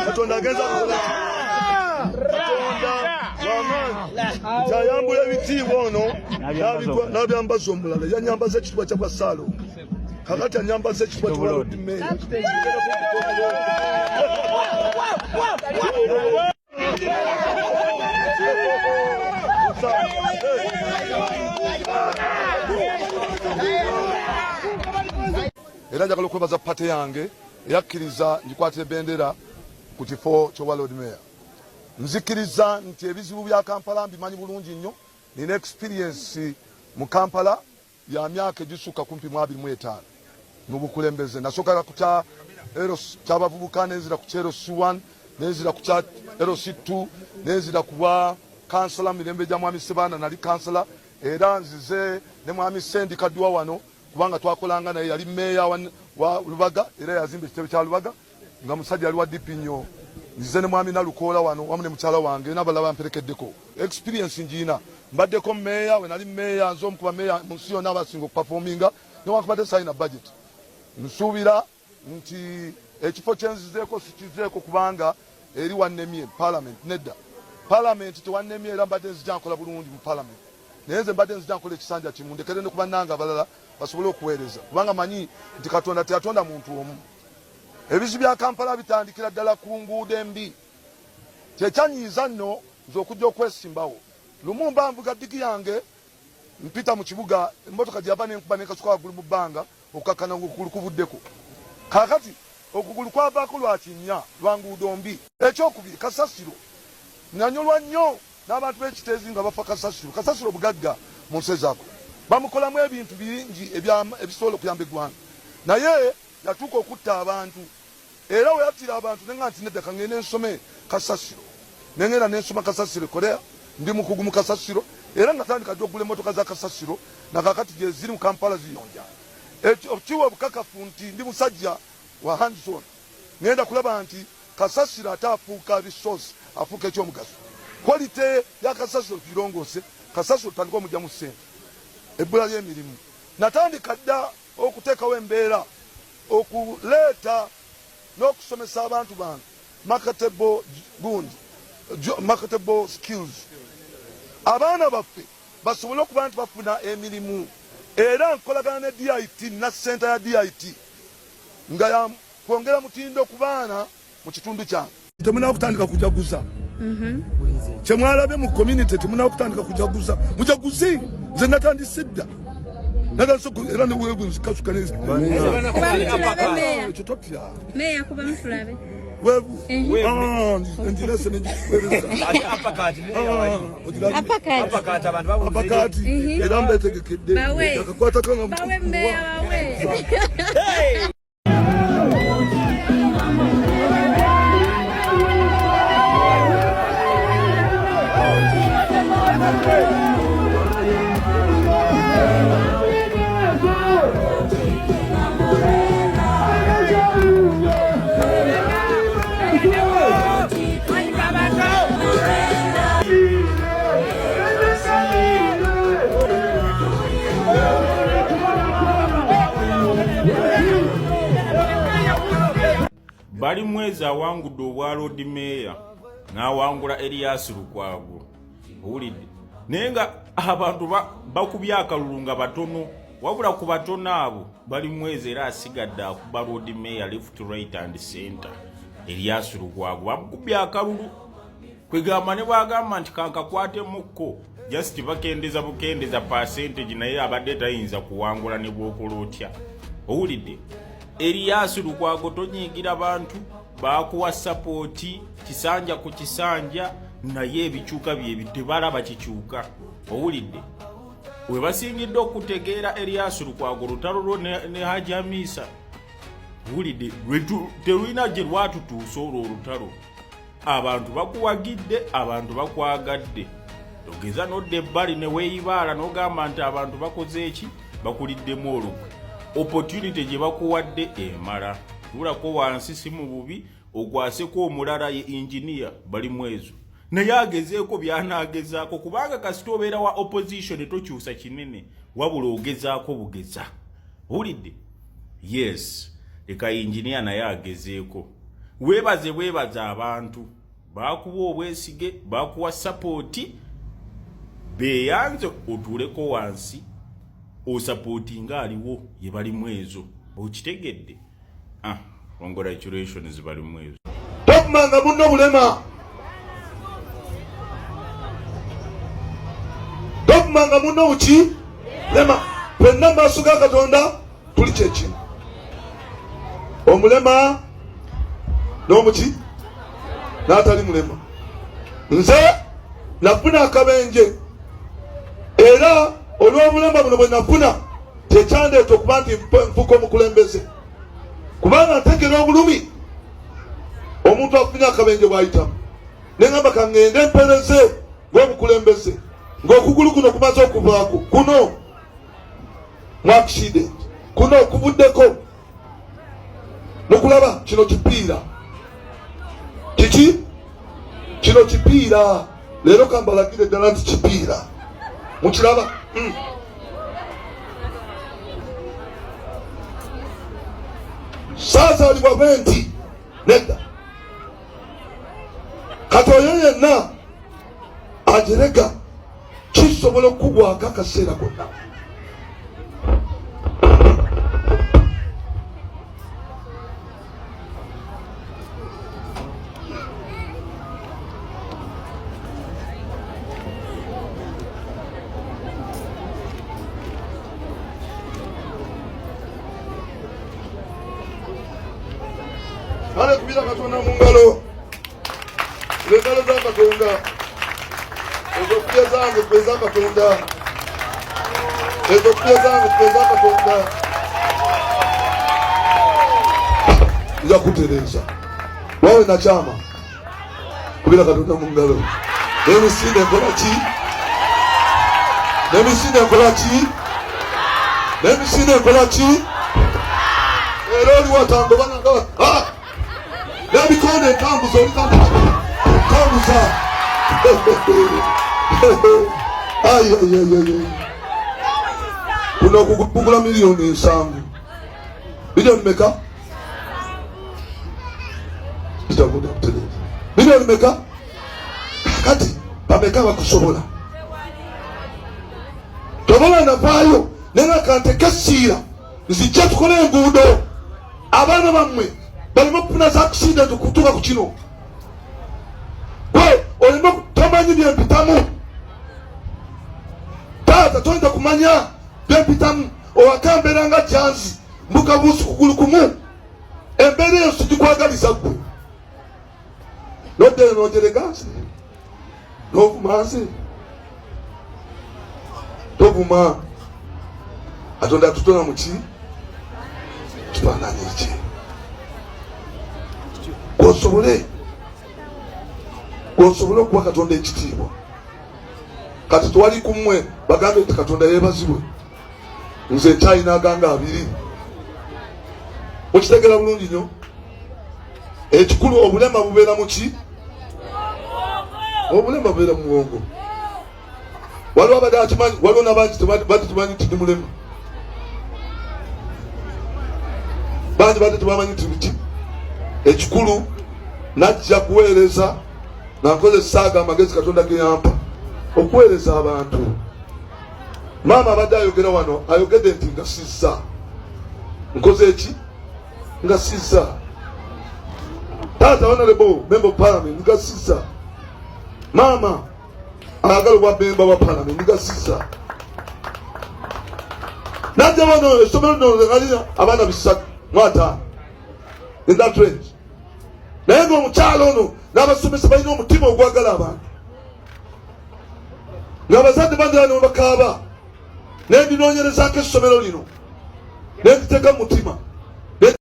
Katonda agenza kukola Katonda wamaanyi kyayambula ebitiibwa ono n'abyambaza omulala yanyambaza ekituba kya Basalo kakati anyambaza ekituba kya Lord Mayor era njagala okwebaza pate yange eyakkiriza njikwatira bendera ku kifo ky'obwa Lord Mayor. Nzikiriza nti ebizibu bya Kampala mbimanyi bulungi nnyo, nina experience mu Kampala ya myaka egisukka kumpi mu 25 n'obukulembeze. Nasooka ku kya Eros ky'abavubuka nenzira ku Eros 1 nenzira ku kya Eros 2 nenzira ku bwa kansala mirembe gya Mwami Sebana nali kansala era nzize ne Mwami Sendi Kadwa wano kubanga twakolanga naye yali meya wa Lubaga era yazimba ekitebe kya Lubaga nga musajja ali wa Dipinyo. Nzize ne Mwami Nalukola wano wamu ne mukyala wange n'abalaba mperekeddeko experience njina mbaddeko meya we nali meya nzo mukuba meya mu nsi yonna abasinga okuperforminga newankubadde sayina budget. Nsuubira nti ekifo kyenzizeeko sikizeeko kubanga eri wannemye parliament nedda parliament tewannemye era mbadde nzija nkola bulungi mu parliament naye nze mbadde nzija nkola ekisanja kimu ndekere ne ku bannanga abalala basobole okuweereza kubanga manyi nti Katonda teyatonda muntu omu. Ebizibu bya Kampala bitandikira ddala ku nguudo embi kyekyanyiiza nno nze okujja okwesimbawo. Lumumba nvuga ddigi yange mpita mu kibuga emmotoka gyava nenkuba nekasuka waggulu mu bbanga okukakkana okugulu kuvuddeko kaakati okugulu kwavaako lwa kinnya lwa nguudo mbi. Ekyokubiri kasasiro nanyolwa nnyo n'abantu b'ekiteezi nga bafa kasasiro. Kasasiro bugagga mu nsi ezaako bamukolamu ebintu bingi ebisobola okuyamba eggwanga naye yatuuka okutta abantu era we yattira abantu nenga nti nedda kangende nsome kasasiro nengenda nensoma kasasiro korea ndi mukugu mu kasasiro era natandika ddi okugula emmotoka za kasasiro nakakati gye ziri mu Kampala ziyonja. Okiwa obukakafu nti ndi musajja wa Hanson ngenda kulaba nti kasasiro ate afuuka resource afuuka ekyomugaso. Quality ya kasasiro kirongose kasasiro tandika omujja mu ssente ebbula ly'emirimu. Natandika dda okuteekawo embeera okuleeta n'okusomesa abantu bange marketable skills abaana baffe basobole okuba nti bafuna emirimu. Era nkolagana ne DIT na center ya DIT nga ya kwongera mutindo ku baana mu kitundu kyange. Temunaa kutandika kujaguza kyemwalabe mu community temunaa kutandika kujaguza mujaguzi nze natandise dda era ne wewe nzikasuka neza meya kuba mfulabe wewe ndilese apakati abantu babu apakati era mbetegekedde akakwata kanga bawe meya bawe bali mwezi awangudde obwa Lord Mayor n'awangula Elias Lukwago owulidde naye nga abantu bakubya akalulu nga batono wabula ku batono abo bali mwezi era asigadde akuba Lord Mayor left right and center Elias Lukwago bamukubya akalulu kwegamba ne bagamba nti kankakwatemmukko just bakendeza bukendeza percentage naye abadde tayinza kuwangula ne bwokola otya owulidde. Elias Lukwago tonyigira bantu bakuwa support kisanja ku kisanja naye ebikyuka bye tebalaba kikyuka owulidde. We basingidde okutegeera Elias Lukwago lutalo lwo ne Haji Hamisa owulidde terulina gye lwatutuusa olwo olutalo. Abantu bakuwagidde abantu bakwagadde ogeza nodde ebbali ne weeyibaala n'ogamba nti abantu bakoze eki bakuliddemu olukwe. Opportunity gye bakuwadde emala tulako wansi si mu bubi okwaseko omulala ye engineer bali mwezo naye agezeeko byanagezaako kubanga kasita obeera wa opposition tokyusa kinene wabula ogezaako bugeza owulidde. Yes leka engineer naye agezeeko weebaze abantu bakuwa obwesige bakuwa sapoti beyanze otuuleko wansi osapoti nga aliwo ye balimu ezo okitegedde congratulations balimu ezo tokumanga munno bulema tokumanga munno uki lema penna maaso ga Katonda tuli kyekino omulema n'omuki n'atali mulema nze nafuna akabenje era olw'obulema buno bwe nafuna tekyandeeta okuba nti nfuka omukulembeze kubanga ntegera obulumi omuntu afunye akabenje bw'ayitamu neŋamba kaŋŋende mpereze ng'omukulembeze ng'okugulu kuno kumaze okuvaako kuno mu accident kuno okuvuddeko mukulaba kino kipiira kiki kino kipiira leero kambalagire ddala nti kipiira mukiraba saazaalibwa bwenti nedda kati oyo yenna agirega kisobola okugwako akaseera konna ale kubira Katonda mu ngalo engalo za Katonda ezokubya zange kweza Katonda ezokubya zange kweza Katonda nja kutereza wawe na chama kubira Katonda mu ngalo nemisinde nkola ki nemisinde nkola ki nemisinde nkola ki era oli watango bana ngawa Nabikone entambuza oli tambuza kuno okugula miliyoni 7 miliyoni meka kitabuda kuteleza miliyoni meka kati bameka bakusobola tobola navaayo nena kante kasiira nzijja tukole enguudo abaana bammwe balimo kufuna za accident okutuuka ku kino gwe olina tomanyi byempitamu taata toyinza kumanya byempitamu owakambeera nga janzi mbuka buusi kugulu kumu embeera eyo sigikwagaliza gwe noddere nogerega nze novuma nze tovuma Katonda atutona muki kifaananyi kye gwosobole okuwa Katonda ekitiibwa kati twali kumwe bagambe nti Katonda yeebazibwe nze nkyalina aganga 2 mukitegera bulungi nnyo ekikulu obulema bubeera muki obulema bubeera mu bwongo waliwo abadde akimanyi waliwo nabangi badde tumanyi nti ndi mulema bangi badde tubamanyi nti biki ekikulu najja kuweereza nankozesa aga amagezi Katonda ge yampa okuweereza abantu maama abadde ayogera wano ayogedde nti ngasizza nkoze eki ngasizza taata honorable member of parliament ngasizza maama ayagala obwa member wa parliament ngasizza najja wano essomero lino lengalina abaana 3 in that range naye ng'omukyalo ono n'abasomesa balina omutima ogwagala abantu ng'abazadde bandira ne bakaaba nendinoonyerezaako essomero lino nenditeeka mu mutima